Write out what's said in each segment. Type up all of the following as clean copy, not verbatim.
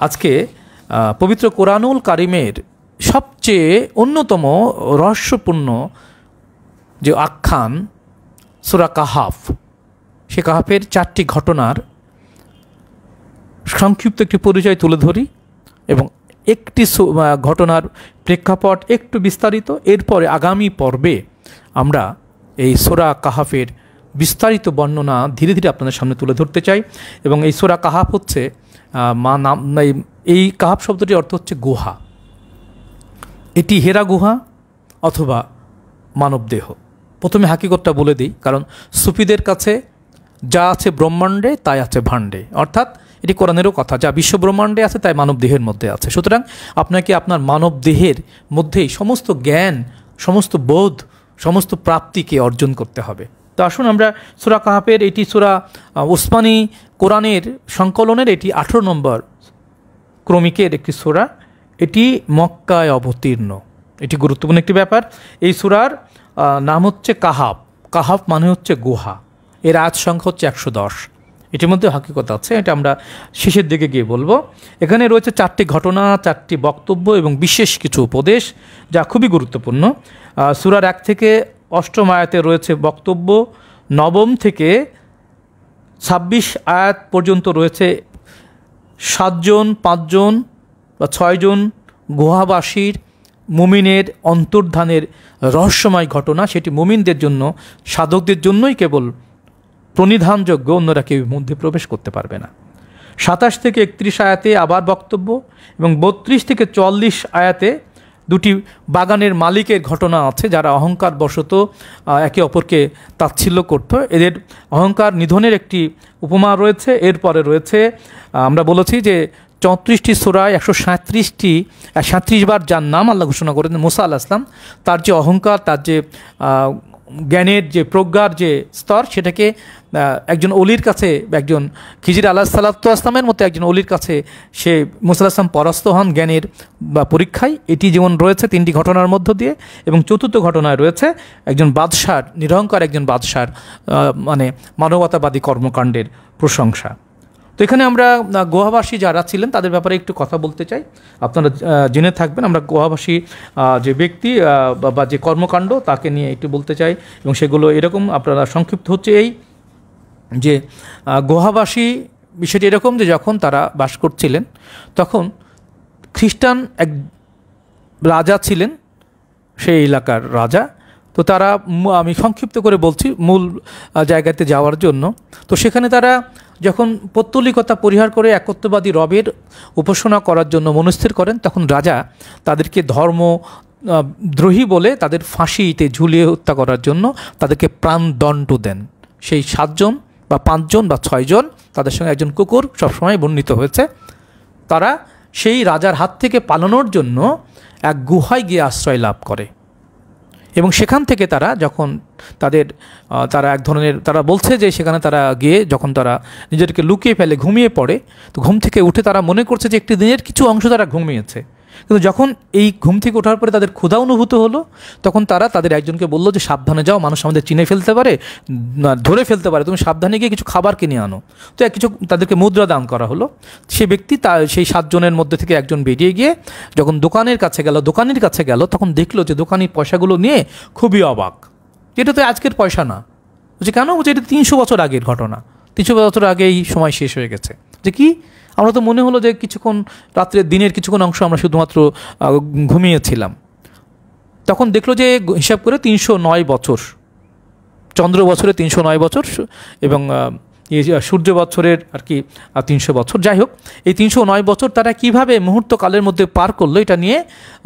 আজকে পবিত্র কোরআনুল কারিমের সবচেয়ে অন্যতম রহস্যপূর্ণ যে আখ্যান সূরা কাহাফ, সে কাহাফের 4টি ঘটনার সংক্ষিপ্ত একটি পরিচয় তুলে ধরি এবং একটি ঘটনার প্রেক্ষাপট একটু বিস্তারিত। এরপরে আগামী পর্বে আমরা এই সূরা কাহাফের বিস্তারিত বর্ণনা ধীরে ধীরে আপনাদের সামনে তুলে ধরতে চাই। এবং এই সূরা কাহাফ হচ্ছে এই কাহাফ শব্দটির অর্থ হচ্ছে গুহা। এটি হেরা গুহা অথবা মানবদেহ। প্রথমে হাকিকতটা বলে দিই, কারণ সুফিদের কাছে যা আছে ব্রহ্মাণ্ডে তাই আছে ভাণ্ডে, অর্থাৎ এটি কোরআনেরও কথা, যা বিশ্ব ব্রহ্মাণ্ডে আছে তাই মানব দেহের মধ্যে আছে। সুতরাং আপনাকে আপনার মানব দেহের মধ্যেই সমস্ত জ্ঞান, সমস্ত বোধ, সমস্ত প্রাপ্তিকে অর্জন করতে হবে। তো আসুন আমরা সূরা কাহাফের, এটি সূরা ওসমানী কোরআনের সংকলনের এটি 18 নম্বর ক্রমিকের একটি সূরা। এটি মক্কায় অবতীর্ণ, এটি গুরুত্বপূর্ণ একটি ব্যাপার। এই সূরার নাম হচ্ছে কাহাফ। কাহাফ মানে হচ্ছে গুহা। এর আয়াত সংখ্যা হচ্ছে 110। এটির মধ্যে হাকিকত আছে, এটা আমরা শেষের দিকে গিয়ে বলবো। এখানে রয়েছে 4টি ঘটনা, 4টি বক্তব্য এবং বিশেষ কিছু উপদেশ যা খুবই গুরুত্বপূর্ণ। সূরার 1 থেকে 8ম আয়াতে রয়েছে বক্তব্য, 9ম থেকে 26 আয়াত পর্যন্ত রয়েছে 7 জন, 5 জন বা 6 জন গুহাবাসীর মুমিনের অন্তর্ধানের রহস্যময় ঘটনা। সেটি মুমিনদের জন্য, সাধকদের জন্যই কেবল প্রণিধানযোগ্য, অন্যরা কেউ মধ্যে প্রবেশ করতে পারবে না। 27 থেকে 31 আয়াতে আবার বক্তব্য এবং 32 থেকে 44 আয়াতে দুটি বাগানের মালিকের ঘটনা আছে, যারা অহংকার বশত একে অপরকে তাচ্ছিল্য করত। এদের অহংকার নিধনের একটি উপমা রয়েছে। এরপরে রয়েছে, আমরা বলেছি যে 34টি সূরায় 137 বার যার নাম আল্লাহ ঘোষণা করেন, মুসা আলাইহিস সালাম, তার যে অহংকার, তার যে জ্ঞানের যে প্রজ্ঞার যে স্তর, সেটাকে একজন অলির কাছে, একজন খিজির আলাইহিসসালামের মতো একজন অলির কাছে সে মুসা আলাইহিস সালাম পরাস্ত হন জ্ঞানের বা পরীক্ষায়। এটি যেমন রয়েছে 3টি ঘটনার মধ্য দিয়ে। এবং 4র্থ ঘটনায় রয়েছে একজন বাদশার, নিরহংকার একজন বাদশার মানে মানবতাবাদী কর্মকাণ্ডের প্রশংসা। তো এখানে আমরা গুহাবাসী যারা ছিলেন তাদের ব্যাপারে একটু কথা বলতে চাই, আপনারা জেনে থাকবেন। আমরা গুহাবাসী যে ব্যক্তি বা যে কর্মকাণ্ড তাকে নিয়ে একটু বলতে চাই, এবং সেগুলো এরকম, আপনারা সংক্ষিপ্ত হচ্ছে এই যে গুহাবাসী বিষয়টি এরকম যে যখন তারা বাস করছিলেন তখন খ্রিস্টান এক রাজা ছিলেন, সেই এলাকার রাজা। তো তারা, আমি সংক্ষিপ্ত করে বলছি মূল জায়গাতে যাওয়ার জন্য, তো সেখানে তারা যখন পৌত্তলিকতা পরিহার করে একত্ববাদী রবের উপাসনা করার জন্য মনস্থির করেন, তখন রাজা তাদেরকে ধর্মদ্রোহী বলে তাদের ফাঁসিতে ঝুলিয়ে হত্যা করার জন্য তাদেরকে প্রাণদণ্ড দেন। সেই 7 জন বা 5 জন বা 6 জন, তাদের সঙ্গে একজন কুকুর সবসময় বর্ণিত হয়েছে। তারা সেই রাজার হাত থেকে পালানোর জন্য এক গুহায় গিয়ে আশ্রয় লাভ করে এবং সেখান থেকে তারা যখন তারা এক ধরনের, তারা বলছে যে সেখানে তারা গিয়ে যখন তারা নিজেদেরকে লুকিয়ে ফেলে, ঘুমিয়ে পড়ে, তো ঘুম থেকে উঠে তারা মনে করছে যে একটি দিনের কিছু অংশ তারা ঘুমিয়েছে। কিন্তু যখন এই ঘুম থেকে ওঠার পরে তাদের ক্ষুধা অনুভূত হলো, তখন তারা তাদের একজনকে বললো যে সাবধানে যাও, মানুষ আমাদের চিনে ফেলতে পারে, ধরে ফেলতে পারে, তুমি সাবধানে গিয়ে কিছু খাবার কিনে আনো। তো কিছু তাদেরকে মুদ্রা দান করা হলো। সে ব্যক্তি সেই 7 জনের মধ্যে থেকে একজন বেরিয়ে গিয়ে যখন দোকানির কাছে গেল, তখন দেখলো যে দোকানি পয়সাগুলো নিয়ে খুবই অবাক, যেটা তো আজকের পয়সা না। বলছে কেন? বলছে এটা 300 বছর আগের ঘটনা, 300 বছর আগে এই সময় শেষ হয়ে গেছে। যে কি? আমরা তো মনে হলো যে কিছুক্ষণ রাত্রের দিনের কিছুক্ষণ অংশ আমরা শুধুমাত্র ঘুমিয়েছিলাম। তখন দেখলো যে হিসাব করে 309 বছর, চন্দ্র বছরে 309 বছর এবং সূর্য বছরের আর কি 300 বছর। যাই হোক, এই 309 বছর তারা কিভাবে মুহূর্তকালের মধ্যে পার করলো, এটা নিয়ে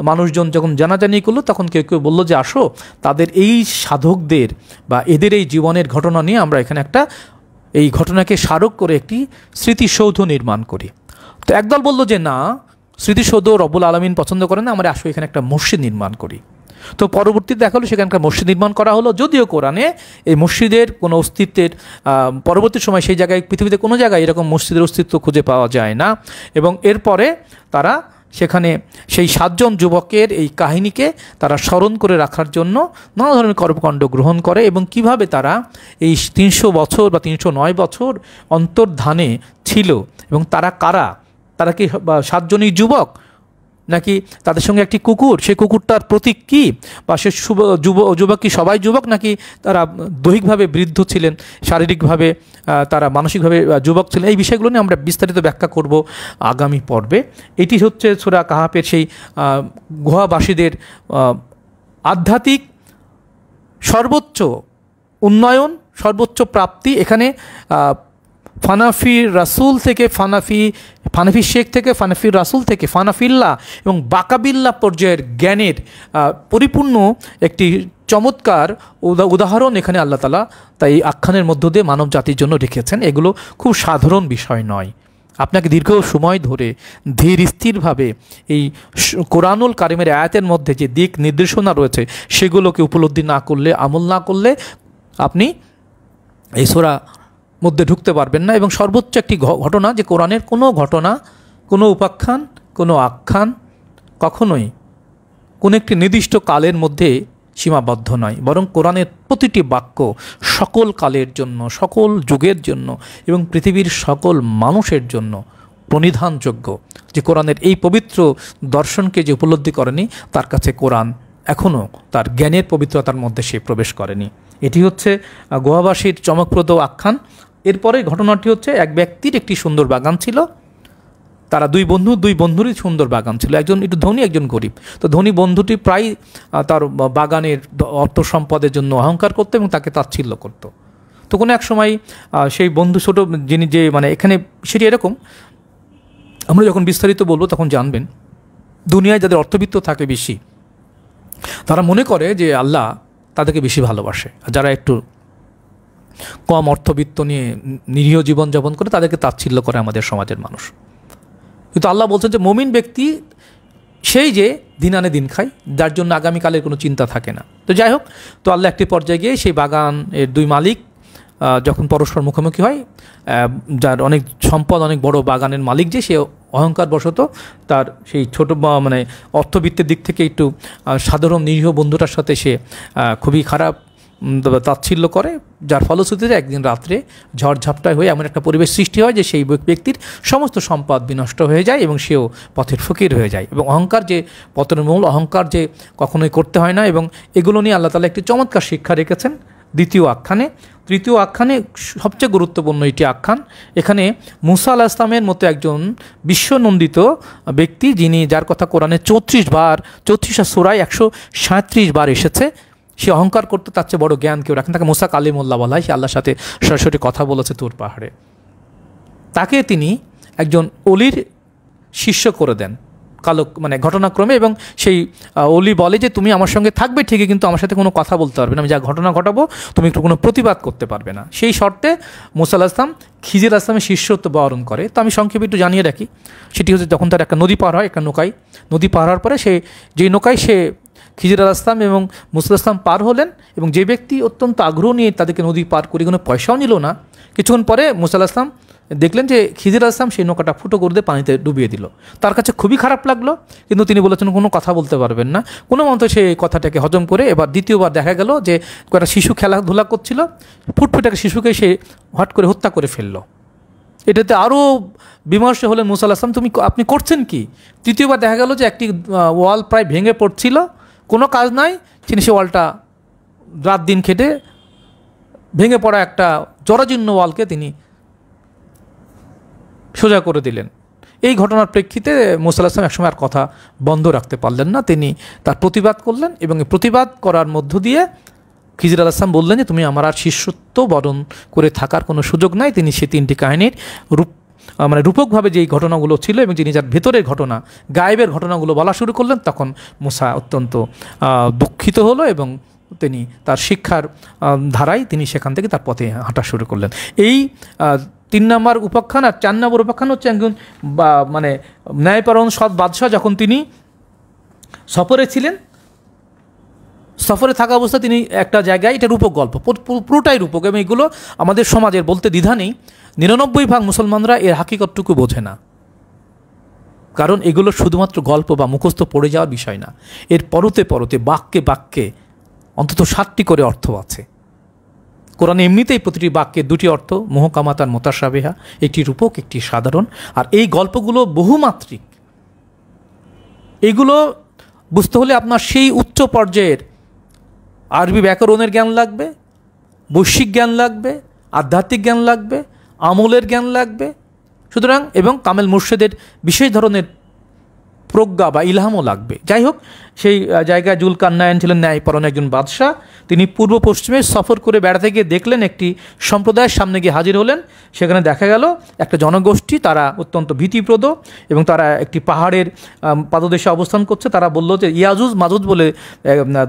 মানুষজন যখন জানাজানি করলো, তখন কেউ কেউ বললো যে আসো তাদের এই সাধকদের বা এদের এই জীবনের ঘটনা নিয়ে আমরা এখানে একটা, এই ঘটনাকে স্মারক করে একটি স্মৃতিসৌধ নির্মাণ করি। তো একদল বলল যে না, স্মৃতিসৌধ রব্বুল আলামিন পছন্দ করেন না, আমরা আসো এখানে একটা মসজিদ নির্মাণ করি। তো পরবর্তীতে দেখা হলো সেখানকার মসজিদ নির্মাণ করা হলো, যদিও কোরআনে এই মসজিদের কোনো অস্তিত্বের পরবর্তী সময় সেই জায়গায়, পৃথিবীতে কোনো জায়গায় এরকম মসজিদের অস্তিত্ব খুঁজে পাওয়া যায় না। এবং এরপরে তারা সেখানে সেই 7 জন যুবকের এই কাহিনীকে তারা স্মরণ করে রাখার জন্য নানা ধরনের কর্মকাণ্ড গ্রহণ করে এবং কিভাবে তারা এই 300 বছর বা 309 বছর অন্তর্ধানে ছিল এবং তারা কারা, তারা কি 7 জনই যুবক, নাকি তাদের সঙ্গে একটি কুকুর, সেই কুকুরটার প্রতীক কী, বা সে যুবক কি সবাই যুবক, নাকি তারা দৈহিকভাবে বৃদ্ধ ছিলেন, শারীরিকভাবে তারা মানসিকভাবে যুবক ছিলেন? এই বিষয়গুলো নিয়ে আমরা বিস্তারিত ব্যাখ্যা করব আগামী পর্বে। এটি হচ্ছে সূরা কাহাফের সেই গুহাবাসীদের আধ্যাত্মিক সর্বোচ্চ উন্নয়ন, সর্বোচ্চ প্রাপ্তি। এখানে ফানাফি রাসূল থেকে ফানাফি শেখ থেকে ফানাফি রাসূল থেকে ফানাফিল্লাহ এবং বাকাবিল্লাহ পর্যায়ের জ্ঞানের পরিপূর্ণ একটি চমৎকার উদাহরণ এখানে আল্লাহ তাআলা তাই আখ্যানের মধ্য দিয়ে মানব জাতির জন্য রেখেছেন। এগুলো খুব সাধারণ বিষয় নয়। আপনাকে দীর্ঘ সময় ধরে ধীর স্থিরভাবে এই কোরআনুল কারিমের আয়াতের মধ্যে যে দিক নির্দেশনা রয়েছে সেগুলোকে উপলব্ধি না করলে, আমল না করলে আপনি এই সূরা মধ্যে ঢুকতে পারবেন না। এবং সর্বোচ্চ একটি ঘটনা যে কোরআনের কোনো ঘটনা, কোনো উপাখ্যান, কোনো আখ্যান কখনোই কোনো একটি নির্দিষ্ট কালের মধ্যে সীমাবদ্ধ নয়, বরং কোরআনের প্রতিটি বাক্য সকল কালের জন্য, সকল যুগের জন্য এবং পৃথিবীর সকল মানুষের জন্য প্রণিধানযোগ্য। যে কোরআনের এই পবিত্র দর্শনকে যে উপলব্ধি করেনি, তার কাছে কোরআন এখনও তার জ্ঞানের পবিত্রতার মধ্যে সে প্রবেশ করেনি। এটি হচ্ছে গুহাবাসীর চমকপ্রদ আখ্যান। এরপরে ঘটনাটি হচ্ছে এক ব্যক্তির একটি সুন্দর বাগান ছিল। তারা দুই বন্ধুরই সুন্দর বাগান ছিল, একজন একটু ধনী, একজন গরিব। তো ধনী বন্ধুটি প্রায় তার বাগানের অর্থ সম্পদের জন্য অহংকার করতো এবং তাকে তাচ্ছিল্য করত। তো কোনো এক সময় সেই বন্ধু ছোটো যিনি যে এখানে সেটি এরকম, আমরা যখন বিস্তারিত বলবো তখন জানবেন, দুনিয়ায় যাদের অর্থবিত্ত থাকে বেশি তারা মনে করে যে আল্লাহ তাদেরকে বেশি ভালোবাসে, আর যারা একটু কম অর্থবিত্ত নিয়ে নিরীহ জীবনযাপন করে তাদেরকে তাচ্ছিল্য করে আমাদের সমাজের মানুষ। কিন্তু আল্লাহ বলছেন যে মুমিন ব্যক্তি সেই যে দিন আনে দিন খায়, যার জন্য আগামীকালের কোনো চিন্তা থাকে না। তো যাই হোক, তো আল্লাহ একটি পর্যায়ে গিয়ে সেই বাগানের দুই মালিক যখন পরস্পর মুখোমুখি হয়, যার অনেক সম্পদ, অনেক বড় বাগানের মালিক যে, সে অহংকার বশত তার সেই ছোট অর্থবিত্তের দিক থেকে একটু সাধারণ নিরীহ বন্ধুটার সাথে সে খুবই খারাপ তাচ্ছিল্য করে, যার ফলশ্রুতিতে একদিন রাত্রে ঝড়ঝাপটায় হয়ে এমন একটা পরিবেশ সৃষ্টি হয় যে সেই ব্যক্তির সমস্ত সম্পদ বিনষ্ট হয়ে যায় এবং সেও পথের ফকির হয়ে যায়। এবং অহংকার যে পতনের মূল, অহংকার যে কখনোই করতে হয় না, এবং এগুলো নিয়ে আল্লাহ তাআলা একটি চমৎকার শিক্ষা রেখেছেন দ্বিতীয় আখ্যানে। তৃতীয় আখ্যানে সবচেয়ে গুরুত্বপূর্ণ এটি আখ্যান। এখানে মুসা আলাইহিস সালামের মতো একজন বিশ্বনন্দিত ব্যক্তি, যার কথা কোরআনে 34 সূরায় 137 বার এসেছে, সে অহংকার করতে তার চেয়ে বড় জ্ঞান কেউ রাখেন। তাকে মুসা কালিমুল্লাহ বলা হয়। সে আল্লাহর সাথে সরাসরি কথা বলেছে তুর পাহাড়ে। তাকে তিনি একজন অলির শিষ্য করে দেন ঘটনাক্রমে, এবং সেই অলি বলে যে তুমি আমার সঙ্গে থাকবে ঠিকই, কিন্তু আমার সাথে কোনো কথা বলতে পারবে না, আমি যা ঘটনা ঘটাবো তুমি একটু কোনো প্রতিবাদ করতে পারবে না। সেই শর্তে মুসা আলাইহিস সালাম খিজির আলাইহিস সালামের শিষ্যত্ব বরণ করে। তো আমি সংক্ষেপে একটু জানিয়ে রাখি, সেটি হচ্ছে যখন তার একটা নদী পার হয়, একটা নদী পার হওয়ার পরে যেই নৌকায় সে খিজির আলাইহিস সালাম এবং মুসা আলাইহিস সালাম পার হলেন, এবং যে ব্যক্তি অত্যন্ত আগ্রহ নিয়ে তাদেরকে নদী পার করে কোনো পয়সাও নিল না, কিছুক্ষণ পরে মুসা আলাইহিস সালাম দেখলেন যে খিজির আলাইহিস সালাম সেই নৌকাটা ফুটো করে দিয়ে পানিতে ডুবিয়ে দিল। তার কাছে খুবই খারাপ লাগলো, কিন্তু তিনি বলেছেন কোনো কথা বলতে পারবেন না। কোনো মতো সেই কথাটাকে হজম করে এবার দ্বিতীয়বার দেখা গেল যে একটা শিশু খেলাধুলা করছিল, ফুটফুটাকে শিশুকে সে হট করে হত্যা করে ফেললো। এটাতে আরও বিমর্ষ হলেন মুসা আলাইহিস সালাম, আপনি করছেন কি? তৃতীয়বার দেখা গেল যে একটি ওয়াল প্রায় ভেঙে পড়ছিল, কোনো কাজ নাই, তিনি সে ওয়ালটা রাত দিন খেটে ভেঙে পড়া একটা জরাজীর্ণ ওয়ালকে তিনি সোজা করে দিলেন। এই ঘটনার প্রেক্ষিতে মুসা আলাইহিস সালাম একসময় আর কথা বন্ধ রাখতে পারলেন না, তিনি তার প্রতিবাদ করলেন, এবং এই প্রতিবাদ করার মধ্য দিয়ে খিজির আলাইহিস সালাম বললেন যে তুমি আমার আর শিষ্যত্ব বরণ করে থাকার কোনো সুযোগ নাই। তিনি সেই 3টি কাহিনীর রূপকভাবে যেই ঘটনাগুলো ছিল এবং যিনি যার ভেতরের ঘটনা, গায়েবের ঘটনাগুলো বলা শুরু করলেন, তখন মুসা অত্যন্ত দুঃখিত হলো এবং তিনি তার শিক্ষার ধারায় তিনি সেখান থেকে তার পথে হাঁটা শুরু করলেন। এই 3 নম্বর উপাখ্যান। আর 4 নম্বর উপাখ্যান হচ্ছে একজন ন্যায়পরায়ণ সৎ বাদশাহ, যখন তিনি সফরে ছিলেন, সফরে থাকা অবস্থায় তিনি একটা জায়গায়, এটা রূপক গল্প, পুরোটাই রূপক, এবং এগুলো আমাদের সমাজের বলতে দ্বিধা নেই 99% মুসলমানরা এর হাকিকতটুকু বোঝে না, কারণ এগুলো শুধুমাত্র গল্প বা মুখস্থ পড়ে যাওয়ার বিষয় না, এর পরতে বাক্যে অন্তত 7টি করে অর্থ আছে। কোরআনে এমনিতেই প্রতিটি বাক্যের দুটি অর্থ, মুহকামাত আর মুতাশাবিহা, একটি রূপক একটি সাধারণ। আর এই গল্পগুলো বহুমাত্রিক। এগুলো বুঝতে হলে আপনার সেই উচ্চ পর্যায়ের আরবি ব্যাকরণের জ্ঞান লাগবে, বৈশ্বিক জ্ঞান লাগবে, আধ্যাত্মিক জ্ঞান লাগবে, আমলের জ্ঞান লাগবে। সুতরাং এবং কামেল মুর্শেদের বিশেষ ধরনের প্রজ্ঞা বা ইলহামও লাগবে। যাই হোক, সেই জায়গায় জুলকারনাইন ছিলেন ন্যায়পরায়ণ একজন বাদশাহ। তিনি পূর্ব পশ্চিমে সফর করে বেড়াতে গিয়ে দেখলেন, একটি সম্প্রদায়ের সামনে গিয়ে হাজির হলেন। সেখানে দেখা গেল একটা জনগোষ্ঠী, তারা অত্যন্ত ভীতিপ্রদ এবং তারা একটি পাহাড়ের পাদদেশে অবস্থান করছে। তারা বলল যে ইয়াজুজ মাজুজ বলে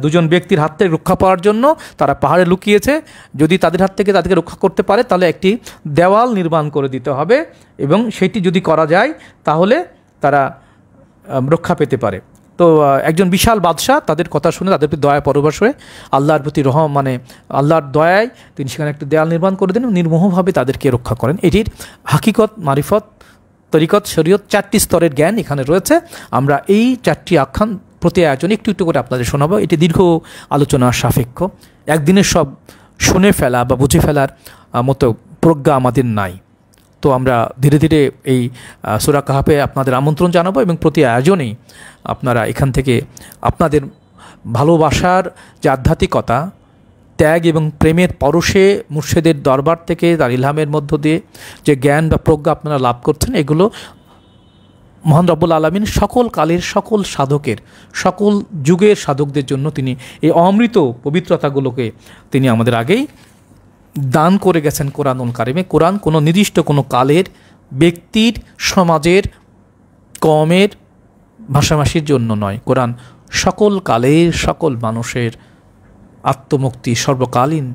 দুজন ব্যক্তির হাত থেকে রক্ষা পাওয়ার জন্য তারা পাহাড়ে লুকিয়েছে। যদি তাদের হাত থেকে তাদেরকে রক্ষা করতে পারে তাহলে একটি দেওয়াল নির্মাণ করে দিতে হবে, এবং সেটি যদি করা যায় তাহলে তারা রক্ষা পেতে পারে। তো একজন বিশাল বাদশাহ তাদের কথা শুনে তাদের প্রতি দয়া পরবশ হয়ে আল্লাহর প্রতি আল্লাহর দয়ায় তিনি সেখানে একটা দেয়াল নির্মাণ করে দেন, নির্মোহভাবে তাদেরকে রক্ষা করেন। এটির হাকিকত, মারিফত, তরিকত, শরীয়ত, 4টি স্তরের জ্ঞান এখানে রয়েছে। আমরা এই 4টি আখ্যান প্রতি আয়োজনে একটু একটু করে আপনাদের শোনাবো। এটি দীর্ঘ আলোচনা সাপেক্ষ। একদিনের সব শুনে ফেলা বা বুঝে ফেলার মতো প্রজ্ঞা আমাদের নাই। তো আমরা ধীরে ধীরে এই সূরা কাহাফে আপনাদের আমন্ত্রণ জানাবো, এবং প্রতি আয়োজনেই আপনারা এখান থেকে আপনাদের ভালোবাসার যে আধ্যাত্মিকতা, ত্যাগ এবং প্রেমের পরশে মুর্শেদের দরবার থেকে তার ইলহামের মধ্য দিয়ে যে জ্ঞান বা প্রজ্ঞা আপনারা লাভ করছেন, এগুলো মহান রব্বুল আলামিন সকল কালের সকল সাধকের, সকল যুগের সাধকদের জন্য তিনি এই অমৃত পবিত্রতাগুলোকে তিনি আমাদের আগেই দান করে গেছেন কোরআনুল কারিমে। কোরআন কোনো নির্দিষ্ট কোনো কালের, ব্যক্তির, সমাজের, কওমের ভাষাভাষীর জন্য নয়। কোরআন সকল কালের সকল মানুষের আত্মমুক্তি, সর্বকালীন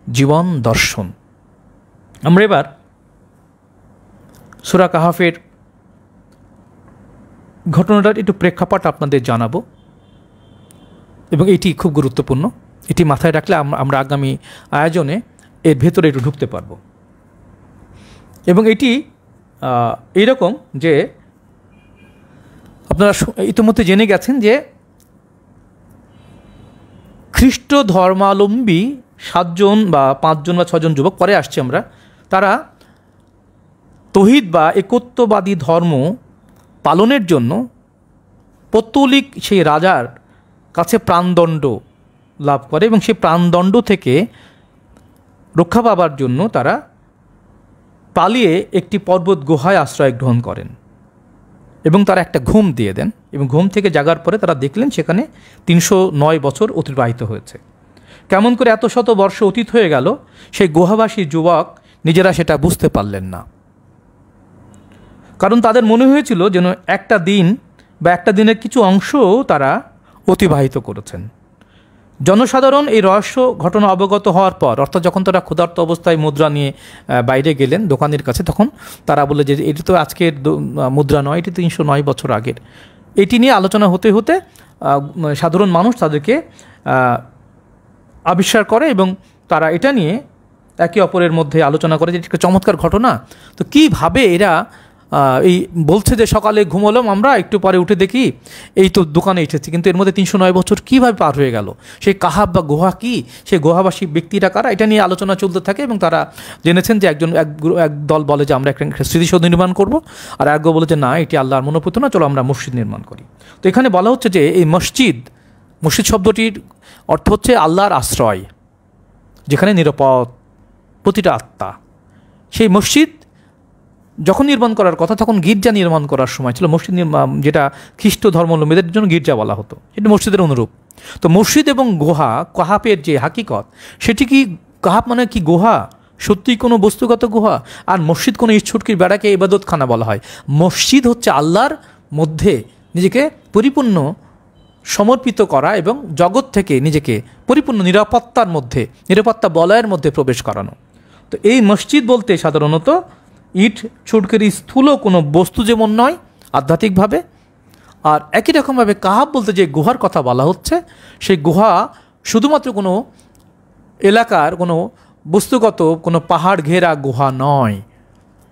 জীবন দর্শন। আমরা এবার সূরা কাহাফের ঘটনাটার একটু প্রেক্ষাপট আপনাদের জানাবো, এবং এটি খুব গুরুত্বপূর্ণ। এটি মাথায় রাখলে আমরা আগামী আয়োজনে এর ভেতরে একটু ঢুকতে পারব। এবং এটি এইরকম যে আপনারা ইতিমধ্যে জেনে গেছেন যে খ্রিস্ট ধর্মাবলম্বী 7 জন বা 5 জন বা 6 জন যুবক, পরে আসছি আমরা, তারা তৌহিদ বা একত্ববাদী ধর্ম পালনের জন্য পৌত্তলিক সেই রাজার কাছে প্রাণদণ্ড লাভ করে, এবং সেই প্রাণদণ্ড থেকে রক্ষা পাবার জন্য তারা পালিয়ে একটি পর্বত গুহায় আশ্রয় গ্রহণ করেন, এবং তারা একটা ঘুম দিয়ে দেন। এবং ঘুম থেকে জাগার পরে তারা দেখলেন সেখানে 309 বছর অতিবাহিত হয়েছে। কেমন করে এত শত বর্ষ অতীত হয়ে গেল সেই গুহাবাসী যুবক নিজেরা সেটা বুঝতে পারলেন না। কারণ তাদের মনে হয়েছিল যেন একটা দিন বা একটা দিনের কিছু অংশও তারা অতিবাহিত করেছেন। জনসাধারণ এই রহস্য ঘটনা অবগত হওয়ার পর, অর্থাৎ যখন তারা ক্ষুধার্ত অবস্থায় মুদ্রা নিয়ে বাইরে গেলেন দোকানের কাছে, তখন তারা বলে যে এটি তো আজকের মুদ্রা নয়, এটি 309 বছর আগের। এটি নিয়ে আলোচনা হতে হতে সাধারণ মানুষ তাদেরকে আবিষ্কার করে, এবং তারা এটা নিয়ে একে অপরের মধ্যে আলোচনা করে যে এটা একটা চমৎকার ঘটনা। তো কীভাবে এরা এই বলছে যে সকালে ঘুমোলাম আমরা, একটু পরে উঠে দেখি এই তো দোকানে এসেছি, কিন্তু এর মধ্যে 309 বছর কীভাবে পার হয়ে গেল, সেই কাহাব বা গুহা কী, সেই গুহাবাসী ব্যক্তিরা কারা, এটা নিয়ে আলোচনা চলতে থাকে। এবং তারা জেনেছেন যে এক দল বলে যে আমরা একটা স্মৃতিসৌধ নির্মাণ করব, আর এক বলে যে না, এটি আল্লাহর মনোপুত না, চলো আমরা মসজিদ নির্মাণ করি। তো এখানে বলা হচ্ছে যে এই মসজিদ শব্দটির অর্থ হচ্ছে আল্লাহর আশ্রয়, যেখানে নিরাপদ প্রতিটা আত্মা। সেই মসজিদ যখন নির্মাণ করার কথা, তখন গির্জা নির্মাণ করার সময় ছিল। মসজিদ যেটা খ্রিস্ট ধর্মাবলম্বীদের জন্য গির্জা বলা হতো, সেটা মসজিদের অনুরূপ। তো মসজিদ এবং গুহা, কাহাফের যে হাকিকত, সেটি কি, কাহাফ মানে কি গুহা, সত্যিই কোনো বস্তুগত গুহা, আর মসজিদ কোনো ইটছুটকির বেড়াকে ইবাদতখানা বলা হয়। মসজিদ হচ্ছে আল্লাহর মধ্যে নিজেকে পরিপূর্ণ সমর্পিত করা এবং জগৎ থেকে নিজেকে পরিপূর্ণ নিরাপত্তা বলয়ের মধ্যে প্রবেশ করানো। তো এই মসজিদ বলতে সাধারণত ইট ছুটকের স্থূল কোনো বস্তু যেমন নয় আধ্যাত্মিকভাবে, আর একই রকমভাবে কাহাব বলতে যে গুহার কথা বলা হচ্ছে, সেই গুহা শুধুমাত্র কোনো এলাকার কোনো বস্তুগত কোনো পাহাড় ঘেরা গুহা নয়,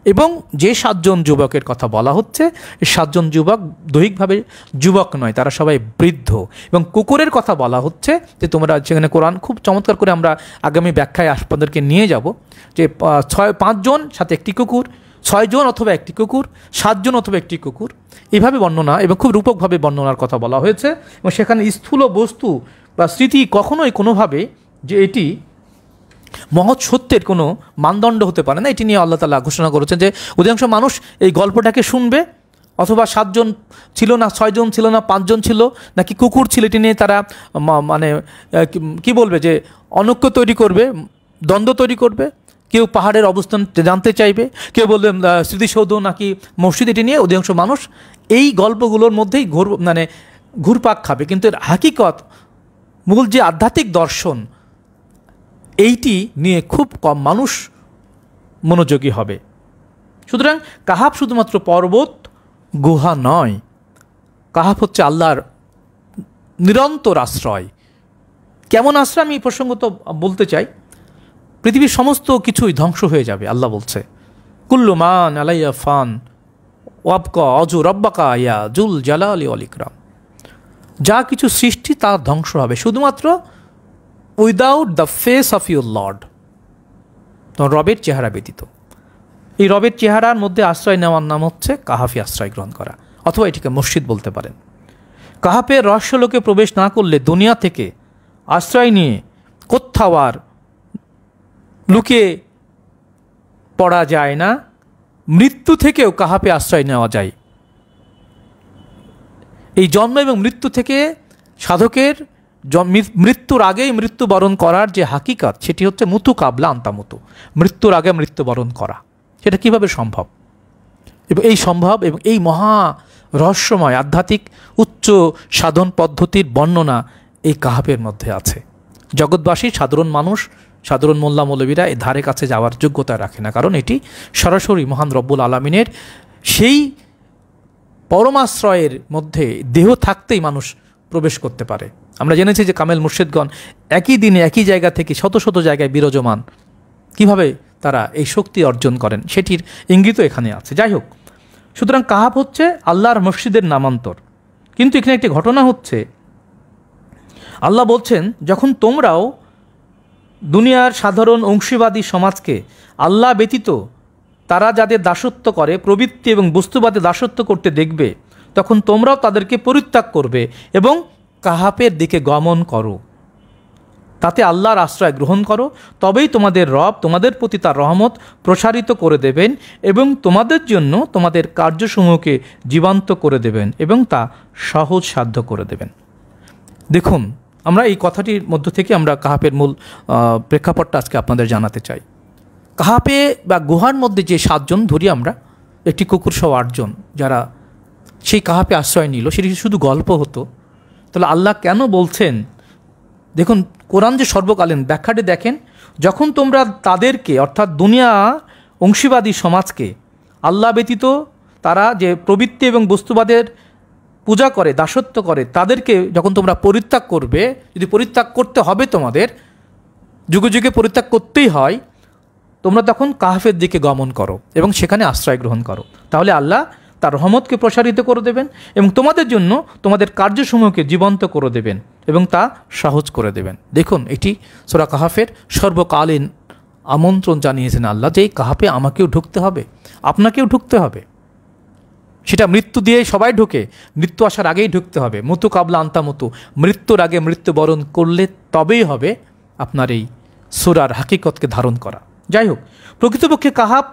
এবং যে 7 জন যুবকের কথা বলা হচ্ছে, এই 7 জন যুবক দৈহিকভাবে যুবক নয়, তারা সবাই বৃদ্ধ। এবং কুকুরের কথা বলা হচ্ছে যে তোমরা যেখানে কোরআন খুব চমৎকার করে, আমরা আগামী ব্যাখ্যায় আপনাদেরকে নিয়ে যাব, যে 5 জন সাথে একটি কুকুর, 6 জন অথবা একটি কুকুর, 7 জন অথবা একটি কুকুর, এইভাবে বর্ণনা এবং খুব রূপকভাবে বর্ণনার কথা বলা হয়েছে। এবং সেখানে স্থূল বস্তু বা স্মৃতি কখনোই কোনোভাবে যে এটি মহৎ সত্যের কোনো মানদণ্ড হতে পারে না, এটি নিয়ে আল্লাহ তাআলা ঘোষণা করেছেন যে অধিকাংশ মানুষ এই গল্পটাকে শুনবে, অথবা 7 জন ছিল না, 6 জন ছিল না, 5 জন ছিল নাকি কুকুর ছিল, এটি নিয়ে তারা মানে কি বলবে, যে অনৈক্য তৈরি করবে, দ্বন্দ্ব তৈরি করবে। কেউ পাহাড়ের অবস্থান জানতে চাইবে, কেউ বলবে স্মৃতিসৌধ নাকি মসজিদ, এটি নিয়ে অধিকাংশ মানুষ এই গল্পগুলোর মধ্যেই ঘুরপাক খাবে। কিন্তু এর হাকিকত, মূল যে আধ্যাত্মিক দর্শন, এইটি নিয়ে খুব কম মানুষ মনোযোগী হবে। সুতরাং কাহাফ শুধুমাত্র পর্বত গুহা নয়, কাহাফ হচ্ছে আল্লাহর নিরন্তর আশ্রয়। কেমন আশ্রয় আমি এই প্রসঙ্গত বলতে চাই। পৃথিবীর সমস্ত কিছুই ধ্বংস হয়ে যাবে, আল্লাহ বলছে কুল্লু মান আলাইয়া ফান ওয়াবকা অজু রব্বাকা ইয়া জুল জালালি ওয়াল ইকরাম। যা কিছু সৃষ্টি তা ধ্বংস হবে, শুধুমাত্র without the face of your Lord, তোমার রবের চেহারা ব্যতীত। এই রবের চেহারার মধ্যে আশ্রয় নেওয়ার নাম হচ্ছে কাহাফে আশ্রয় গ্রহণ করা, অথবা এটিকে মসজিদ বলতে পারেন। কাহাফের রহস্যলোকে প্রবেশ না করলে দুনিয়া থেকে আশ্রয় নিয়ে কোথাও আর লুকিয়ে পড়া যায় না। মৃত্যু থেকেও কাহাফে আশ্রয় নেওয়া যায়। এই জন্ম এবং মৃত্যু থেকে সাধকের মৃত্যুর আগেই মৃত্যুবরণ করার যে হাকিকত, সেটি হচ্ছে মুতু কাবলা আন্তামুতু, মৃত্যুর আগে মৃত্যুবরণ করা। সেটা কিভাবে সম্ভব? এবং এই সম্ভব, এবং এই মহা রহস্যময় আধ্যাত্মিক উচ্চ সাধন পদ্ধতির বর্ণনা এই কাহাফের মধ্যে আছে। জগৎবাসী সাধারণ মানুষ, সাধারণ মোল্লা মৌলবীরা এর ধারে কাছে যাওয়ার যোগ্যতা রাখে না, কারণ এটি সরাসরি মহান রব্বুল আলামিনের সেই পরমাশ্রয়ের মধ্যে দেহ থাকতেই মানুষ প্রবেশ করতে পারে। আমরা জেনেছি যে কামেল মুর্শিদগণ একই দিনে একই জায়গা থেকে শত শত জায়গায় বিরাজমান, কিভাবে তারা এই শক্তি অর্জন করেন সেটির ইঙ্গিতও এখানে আছে। যাই হোক, সুতরাং কাহাফ হচ্ছে আল্লাহর মসজিদের নামান্তর। কিন্তু এখানে একটি ঘটনা হচ্ছে, আল্লাহ বলছেন যখন তোমরাও দুনিয়ার সাধারণ অংশীবাদী সমাজকে আল্লাহ ব্যতীত তারা যাদের দাসত্ব করে, প্রবৃত্তি এবং বস্তুবাদে দাসত্ব করতে দেখবে, তখন তোমরাও তাদেরকে পরিত্যাগ করবে এবং কাহাফের দিকে গমন করো, তাতে আল্লাহর আশ্রয় গ্রহণ করো, তবেই তোমাদের রব তোমাদের প্রতি তার রহমত প্রসারিত করে দেবেন এবং তোমাদের জন্য তোমাদের কার্যসমূহকে জীবন্ত করে দেবেন এবং তা সহজ সাধ্য করে দেবেন। দেখুন, আমরা এই কথাটির মধ্য থেকে আমরা কাহাফের মূল প্রেক্ষাপটটা আজকে আপনাদের জানাতে চাই। কাহাফে বা গুহার মধ্যে যে 7 জন ধরি আমরা, একটি কুকুর সহ 8 জন যারা সেই কাহাফে আশ্রয় নিল, সেটি শুধু গল্প হতো, তাহলে আল্লাহ কেন বলছেন? দেখুন, কোরআন যে সর্বকালীন, ব্যাখ্যাটি দেখেন। যখন তোমরা তাদেরকে, অর্থাৎ দুনিয়া অংশীবাদী সমাজকে, আল্লাহ ব্যতীত তারা যে প্রবৃত্তি এবং বস্তুবাদের পূজা করে, দাসত্ব করে, তাদেরকে যখন তোমরা পরিত্যাগ করবে, যদি পরিত্যাগ করতে হবে, তোমাদের যুগে যুগে পরিত্যাগ করতেই হয়, তোমরা তখন কাহাফের দিকে গমন করো এবং সেখানে আশ্রয় গ্রহণ করো, তাহলে আল্লাহ তার রহমতকে প্রসারিত করে দেবেন এবং তোমাদের জন্য তোমাদের কার্যসমূহকে জীবন্ত করে দেবেন এবং তা সহজ করে দেবেন। দেখুন, এটি সূরা কাহাফের সর্বকালীন আমন্ত্রণ জানিয়েছেন আল্লাহ, যে এই কাহাফে আমাকেও ঢুকতে হবে, আপনাকেও ঢুকতে হবে। সেটা মৃত্যু দিয়ে সবাই ঢুকে, মৃত্যু আসার আগেই ঢুকতে হবে। মুতু কাবলা আন্তামুতু, মৃত্যুর আগে মৃত্যুবরণ করলে তবেই হবে আপনার এই সূরার হাকিকতকে ধারণ করা। যাই হোক, প্রকৃতপক্ষে কাহাফ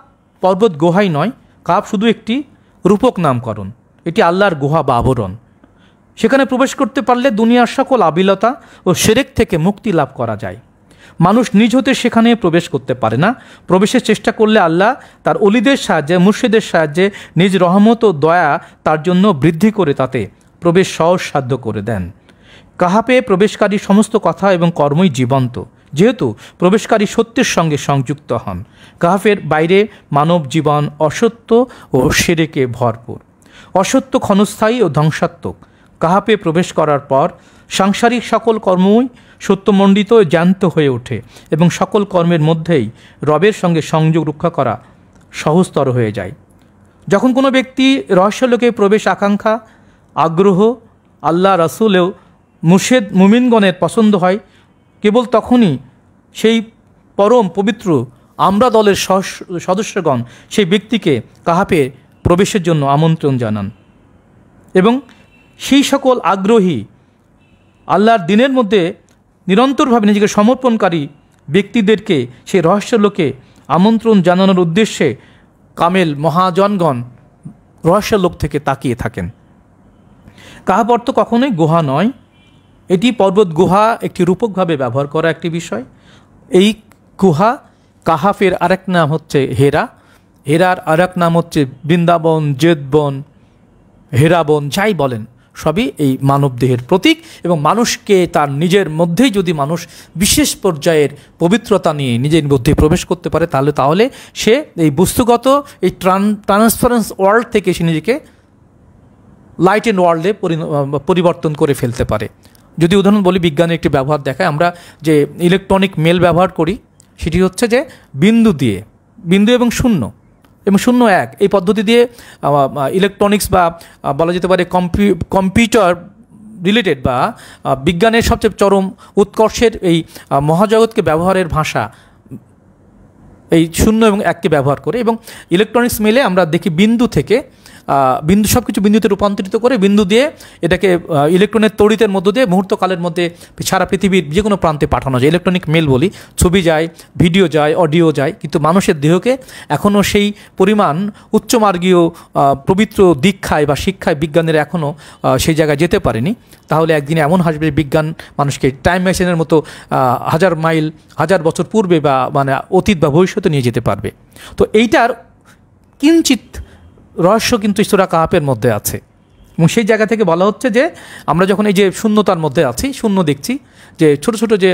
পর্বত গুহাই নয়, কাহাফ শুধু একটি রূপক নামকরণ। এটি আল্লাহর গুহা বা আবরণ। সেখানে প্রবেশ করতে পারলে দুনিয়ার সকল আবিলতা ও শিরক থেকে মুক্তি লাভ করা যায়। মানুষ নিজ হতে সেখানে প্রবেশ করতে পারে না। প্রবেশের চেষ্টা করলে আল্লাহ তার অলিদের সাহায্যে, মুর্শিদের সাহায্যে নিজ রহমত ও দয়া তার জন্য বৃদ্ধি করে তাতে প্রবেশ সহজসাধ্য করে দেন। কাহাফে প্রবেশকারী সমস্ত কথা এবং কর্মই জীবন্ত, যেহেতু প্রবেশকারী সত্যের সঙ্গে সংযুক্ত হন। কাহাফের বাইরে মানব জীবন অসত্য ও শিরকে ভরপুর। অসত্য ক্ষণস্থায়ী ও ধ্বংসাত্মক। কাহাফে প্রবেশ করার পর সাংসারিক সকল কর্মই সত্যমণ্ডিত ও জ্যান্ত হয়ে ওঠে এবং সকল কর্মের মধ্যেই রবের সঙ্গে সংযোগ রক্ষা করা সহজতর হয়ে যায়। যখন কোনো ব্যক্তি রহস্যলোকে প্রবেশ আকাঙ্ক্ষা আগ্রহ আল্লাহ রাসূলেও মুর্শেদ মুমিনগণের পছন্দ হয়, কেবল তখনই সেই পরম পবিত্র আমরা দলের সদস্যগণ সেই ব্যক্তিকে কাহাফে প্রবেশের জন্য আমন্ত্রণ জানান এবং সেই সকল আগ্রহী আল্লাহর দিনের মধ্যে নিরন্তরভাবে নিজেকে সমর্পণকারী ব্যক্তিদেরকে সেই রহস্যলোকে আমন্ত্রণ জানানোর উদ্দেশ্যে কামেল মহাজনগণ রহস্যলোক থেকে তাকিয়ে থাকেন। কাহাফ অর্থ কখনোই গুহা নয়, এটি পর্বত গুহা একটি রূপকভাবে ব্যবহার করা একটি বিষয়। এই গুহা কাহাফের আরেক নাম হচ্ছে হেরা, হেরার আরেক নাম হচ্ছে বৃন্দাবন, জেদবন, হেরাবন, যাই বলেন সবই এই মানবদেহের প্রতীক। এবং মানুষকে তার নিজের মধ্যেই যদি মানুষ বিশেষ পর্যায়ের পবিত্রতা নিয়ে নিজের মধ্যে প্রবেশ করতে পারে তাহলে সে এই বস্তুগত এই ট্রান্সপারেন্স ওয়ার্ল্ড থেকে সে নিজেকে লাইট অ্যান্ড ওয়ার্ল্ডে পরিবর্তন করে ফেলতে পারে। যদি উদাহরণ বলি, বিজ্ঞানের একটি ব্যবহার দেখায়, আমরা যে ইলেকট্রনিক মেল ব্যবহার করি সেটি হচ্ছে যে বিন্দু এবং শূন্য এক এই পদ্ধতি দিয়ে ইলেকট্রনিক্স বা বলা যেতে পারে কম্পিউটার রিলেটেড বা বিজ্ঞানের সবচেয়ে চরম উৎকর্ষের এই মহাজগৎকে ব্যবহারের ভাষা এই শূন্য এবং এককে ব্যবহার করে। এবং ইলেকট্রনিক্স মেলে আমরা দেখি বিন্দু থেকে সব কিছু বিন্দুতে রূপান্তরিত করে বিন্দু দিয়ে এটাকে ইলেকট্রনের তড়িতের মধ্য দিয়ে মুহূর্তকালের মধ্যে সারা পৃথিবীর যে কোনো প্রান্তে পাঠানো যায়। ইলেকট্রনিক মেল বলি, ছবি যায়, ভিডিও যায়, অডিও যায়, কিন্তু মানুষের দেহকে এখনও সেই পরিমাণ উচ্চমার্গীয় পবিত্র দীক্ষায় বা শিক্ষায় বিজ্ঞানের এখনও সেই জায়গায় যেতে পারেনি। তাহলে একদিনে এমন হাসবে বিজ্ঞান মানুষকে টাইম মেশিনের মতো হাজার বছর পূর্বে বা মানে অতীত বা ভবিষ্যতে নিয়ে যেতে পারবে। তো এইটার কিঞ্চিত রহস্য কিন্তু সূরা কাহাফের মধ্যে আছে। এবং সেই জায়গা থেকে বলা হচ্ছে যে আমরা যখন এই যে শূন্যতার মধ্যে আছি, শূন্য দেখছি, যে ছোট ছোট যে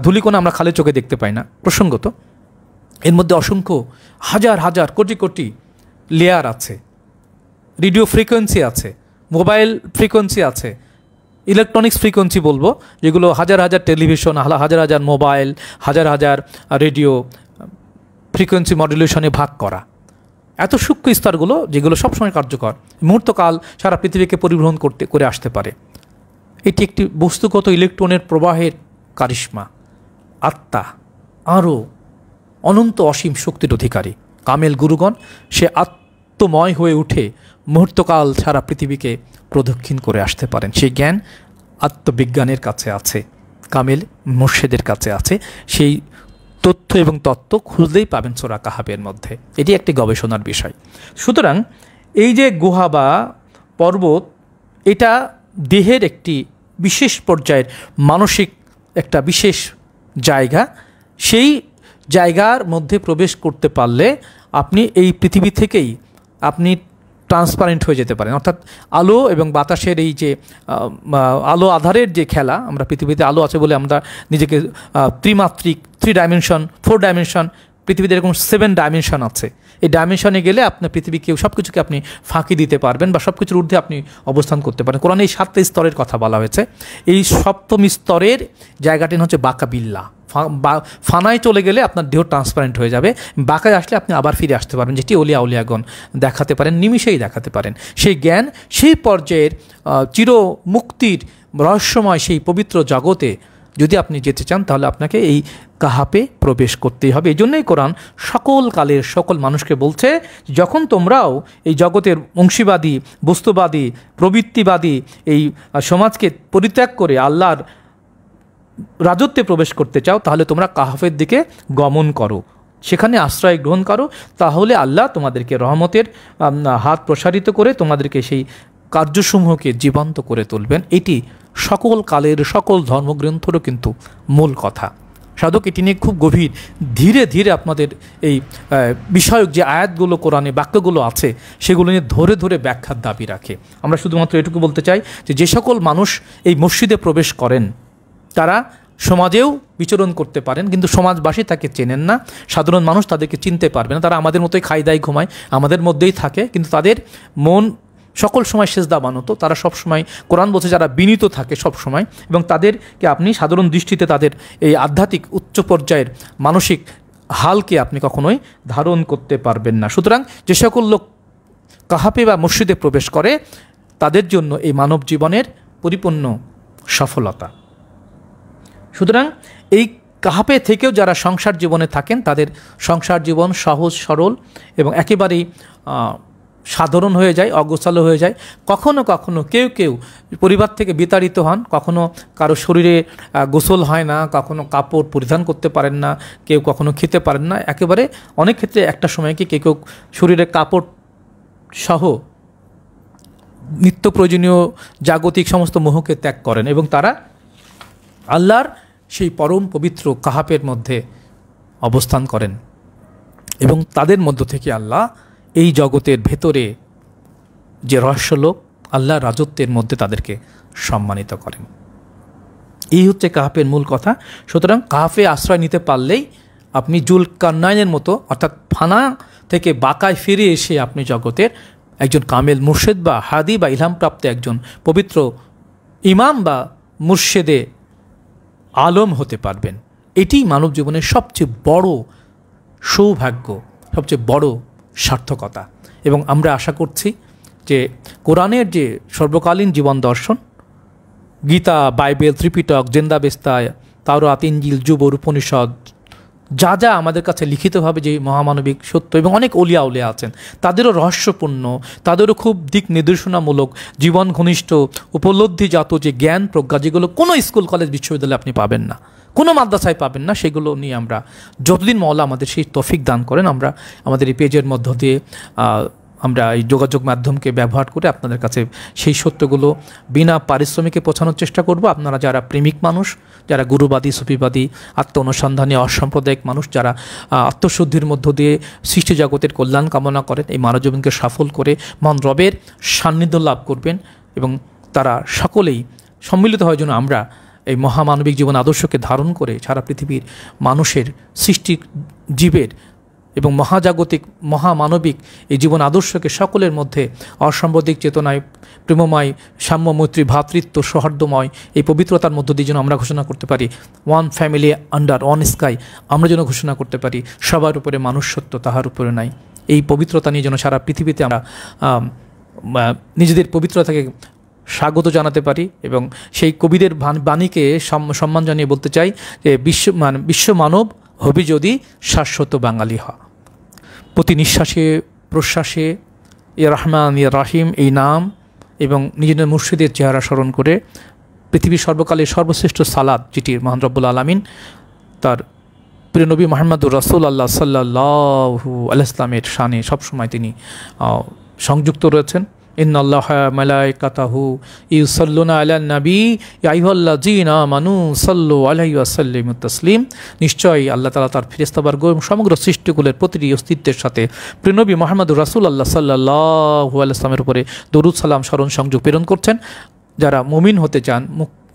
ধূলিকণা আমরা খালি চোখে দেখতে পাই না প্রসঙ্গত, এর মধ্যে অসংখ্য হাজার কোটি কোটি লেয়ার আছে, রেডিও ফ্রিকোয়েন্সি আছে, মোবাইল ফ্রিকোয়েন্সি আছে, ইলেকট্রনিক্স ফ্রিকোয়েন্সি বলবো, যেগুলো হাজার টেলিভিশন, হাজার মোবাইল, হাজার রেডিও ফ্রিকোয়েন্সি মডুলেশনে ভাগ করা, এত সূক্ষ্ম স্তরগুলো যেগুলো সবসময় কার্যকর, মুহূর্তকাল সারা পৃথিবীকে পরিবহন করে আসতে পারে। এটি একটি বস্তুগত ইলেকট্রনের প্রবাহের কারিশমা। আত্মা আরও অনন্ত অসীম শক্তির অধিকারী কামেল গুরুগণ সে আত্মময় হয়ে উঠে মুহূর্তকাল সারা পৃথিবীকে প্রদক্ষিণ করে আসতে পারেন। সেই জ্ঞান আত্মবিজ্ঞানের কাছে আছে, কামেল মুর্শেদের কাছে আছে। সেই তথ্য এবং তত্ত্ব খুঁজলেই পাবেন সূরা কাহাফের মধ্যে। এটি একটি গবেষণার বিষয়। সুতরাং এই যে গুহা বা পর্বত, এটা দেহের একটি বিশেষ পর্যায়ের মানসিক একটা বিশেষ জায়গা। সেই জায়গার মধ্যে প্রবেশ করতে পারলে আপনি এই পৃথিবী থেকেই আপনি ট্রান্সপারেন্ট হয়ে যেতে পারেন। অর্থাৎ আলো এবং বাতাসের এই যে আলো আধারের যে খেলা, আমরা পৃথিবীতে আলো আছে বলে আমরা নিজেকে ত্রিমাত্রিক 3 ডাইমেনশন 4 ডাইমেনশন, পৃথিবীতে এরকম 7 ডাইমেনশন আছে। এই ডাইমেনশনে গেলে আপনার পৃথিবীকে সব কিছুকে আপনি ফাঁকি দিতে পারবেন বা সব কিছুর ঊর্ধ্বে আপনি অবস্থান করতে পারেন। কোরআনে এই 7টা স্তরের কথা বলা হয়েছে। এই 7ম স্তরের জায়গাটি হচ্ছে বাকাবিল্লা। ফানায় চলে গেলে আপনার দেহ ট্রান্সপারেন্ট হয়ে যাবে, বাঁকায় আসলে আপনি আবার ফিরে আসতে পারবেন, যেটি উলিয়াগণ দেখাতে পারেন, নিমিষেই দেখাতে পারেন। সেই জ্ঞান সেই পর্যায়ের চির মুক্তির রহস্যময় সেই পবিত্র জগতে যদি আপনি যেতে চান তাহলে আপনাকে এই কাহাফে প্রবেশ করতেই হবে। এই জন্যই কোরআন সকল কালের সকল মানুষকে বলছে, যখন তোমরাও এই জগতের অংশীবাদী, বস্তুবাদী, প্রবৃত্তিবাদী এই সমাজকে পরিত্যাগ করে আল্লাহর রাজত্বে প্রবেশ করতে চাও, তাহলে তোমরা কাহাফের দিকে গমন করো, সেখানে আশ্রয় গ্রহণ করো। তাহলে আল্লাহ তোমাদেরকে রহমতের হাত প্রসারিত করে তোমাদেরকে সেই কার্যসমূহকে জীবন্ত করে তুলবেন। এটি সকল কালের সকল ধর্মগ্রন্থরও কিন্তু মূল কথা। সাধক এটি নিয়ে খুব গভীর ধীরে ধীরে আপনাদের এই বিষয়ক যে আয়াতগুলো কোরআনে বাক্যগুলো আছে সেগুলো নিয়ে ধরে ধরে ব্যাখ্যার দাবি রাখে। আমরা শুধুমাত্র এটুকু বলতে চাই যে সকল মানুষ এই মসজিদে প্রবেশ করেন তারা সমাজেও বিচরণ করতে পারেন, কিন্তু সমাজবাসী তাকে চেনেন না, সাধারণ মানুষ তাদেরকে চিনতে পারবে না। তারা আমাদের মতোই খাই দায় ঘুমায়, আমাদের মধ্যেই থাকে, কিন্তু তাদের মন সকল সময় সেজদা বানত। তারা সবসময়, কোরআন বলছে, যারা বিনীত থাকে সব সময়, এবং তাদেরকে আপনি সাধারণ দৃষ্টিতে তাদের এই আধ্যাত্মিক উচ্চ পর্যায়ের মানসিক হালকে আপনি কখনোই ধারণ করতে পারবেন না। সুতরাং যে সকল লোক কাহাফে বা মসজিদে প্রবেশ করে তাদের জন্য এই মানব জীবনের পরিপূর্ণ সফলতা। সুতরাং এই কাহাফে থেকেও যারা সংসার জীবনে থাকেন তাদের সংসার জীবন সহজ সরল এবং একেবারেই সাধারণ হয়ে যায়, অগোছালো হয়ে যায়। কখনো কখনো কেউ কেউ পরিবার থেকে বিতাড়িত হন, কখনো কারো শরীরে গোসল হয় না, কখনো কাপড় পরিধান করতে পারেন না, কেউ কখনো খেতে পারেন না। একেবারে অনেক ক্ষেত্রে একটা সময় কি কেউ কেউ শরীরে কাপড় সহ নিত্য প্রয়োজনীয় জাগতিক সমস্ত মোহকে ত্যাগ করেন এবং তারা আল্লাহর সেই পরম পবিত্র কাহাফের মধ্যে অবস্থান করেন এবং তাদের মধ্য থেকে আল্লাহ এই জগতের ভেতরে যে রহস্যলোক আল্লাহর রাজত্বের মধ্যে তাদেরকে সম্মানিত করেন। এই হচ্ছে কাহাফের মূল কথা। সুতরাং কাহাফে আশ্রয় নিতে পারলেই আপনি জুলকারনাইনের মতো অর্থাৎ ফানা থেকে বাঁকায় ফিরে এসে আপনি জগতের একজন কামেল মুর্শেদ বা হাদি বা ইলহামপ্রাপ্ত একজন পবিত্র ইমাম বা মুর্শেদে আলম হতে পারবেন। এটি মানব জীবনের সবচেয়ে বড় সৌভাগ্য, সবচেয়ে বড় সার্থকতা। এবং আমরা আশা করছি যে কোরআনের যে সর্বকালীন জীবন দর্শন, গীতা, বাইবেল, ত্রিপিটক, জেন্দাবেস্তা, তাওরাত, ইনজিল, জুবর, উপনিষদ, যা যা আমাদের কাছে লিখিতভাবে যে মহামানবিক সত্য এবং অনেক অলিয়া উলিয়া আছেন তাদেরও রহস্যপূর্ণ, তাদেরও খুব দিক নির্দেশনামূলক, জীবন ঘনিষ্ঠ, উপলব্ধিজাত যে জ্ঞান প্রজ্ঞা যেগুলো কোনো স্কুল কলেজ বিশ্ববিদ্যালয়ে আপনি পাবেন না, কোনো মাদ্রাসায় পাবেন না, সেগুলো নিয়ে আমরা যতদিন মওলা আমাদের সেই তৌফিক দান করেন আমরা আমাদের এই পেজের মধ্য দিয়ে আমরা এই যোগাযোগ মাধ্যমকে ব্যবহার করে আপনাদের কাছে সেই সত্যগুলো বিনা পারিশ্রমিকে পৌঁছানোর চেষ্টা করব। আপনারা যারা প্রেমিক মানুষ, যারা গুরুবাদী, সুফিবাদী, আত্ম অনুসন্ধানী, অসাম্প্রদায়িক মানুষ, যারা আত্মশুদ্ধির মধ্য দিয়ে সৃষ্টি জগতের কল্যাণ কামনা করেন, এই মানবজীবনকে সফল করে মহান রবের সান্নিধ্য লাভ করবেন এবং তারা সকলেই সম্মিলিত হওয়ার জন্য আমরা এই মহামানবিক জীবন আদর্শকে ধারণ করে সারা পৃথিবীর মানুষের, সৃষ্টি জীবের এবং মহাজাগতিক মহামানবিক এই জীবন আদর্শকে সকলের মধ্যে অসাম্প্রদায়িক চেতনায় প্রেমময়, সাম্য, মৈত্রী, ভ্রাতৃত্ব, সৌহার্দ্যময় এই পবিত্রতার মধ্য দিয়ে যেন আমরা ঘোষণা করতে পারি one family under one sky, আমরা যেন ঘোষণা করতে পারি সবার উপরে মানুষ সত্য, তাহার উপরে নাই। এই পবিত্রতা নিয়ে যেন সারা পৃথিবীতে আমরা নিজেদের পবিত্রতাকে স্বাগত জানাতে পারি এবং সেই কবিদের বাণীকে সম্মান জানিয়ে বলতে চাই যে বিশ্ব মানব হবি যদি শাশ্বত বাঙালি হয়। প্রতি নিঃশ্বাসে প্রশ্বাসে ইয়া রহমান ইয়া রাহিম এই নাম এবং নিজেদের মুর্শিদের চেহারা স্মরণ করে পৃথিবীর সর্বকালের সর্বশ্রেষ্ঠ সালাত যেটি মহান রব্বুল আলামিন তার প্রিয় নবী মুহাম্মদুর রাসূলুল্লাহ সাল্লাল্লাহু আলাইহি ওয়াসাল্লামের শানে সবসময় তিনি সংযুক্ত রয়েছেন। ইন্নাল্লাহা মালাইকাতাহু ইউসাল্লুনা আলান নবী ইয়া আইয়ুহাল্লাযীনা আমানু সাল্লু আলাইহি ওয়া সাল্লিমু তাসলিম। নিশ্চয়ই আল্লাহ তাআলা তার ফেরেশতাবর্গ এবং সমগ্র সৃষ্টিকুলের প্রতিটি অস্তিত্বের সাথে প্রিয় নবী মুহাম্মদুর রাসূলুল্লাহ সাল্লাল্লাহু আলাইহি ওয়াসাল্লামের উপরে দরুদ সালাম স্মরণ সংযোগ প্রেরণ করছেন। যারা মুমিন হতে চান,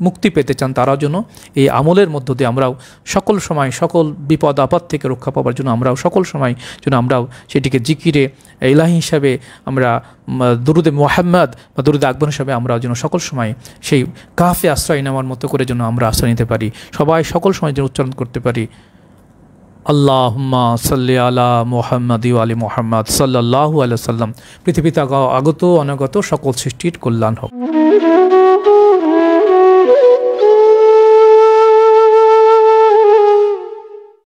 মুক্তি পেতে চান, তারাও যেন এই আমলের মধ্য দিয়ে আমরাও সকল সময় সকল বিপদ আপদ থেকে রক্ষা পাওয়ার জন্য আমরাও সকল সময় যেন আমরাও সেটিকে জিকিরে ইলাহি হিসাবে আমরা দুরুদে মুহাম্মদ বা দুরুদে আকবর হিসাবে আমরাও যেন সকল সময় সেই কাহাফে আশ্রয় নেওয়ার মতো করে যেন আমরা আশ্রয় নিতে পারি, সবাই সকল সময় যেন উচ্চারণ করতে পারি আল্লাহুম্মা সাল্লি আলা মুহাম্মাদ ওয়া আলি মুহাম্মাদ সাল্লাল্লাহু আলাইহি ওয়াসাল্লাম। পৃথিবীতে আগত অনাগত সকল সৃষ্টির কল্যাণ হোক।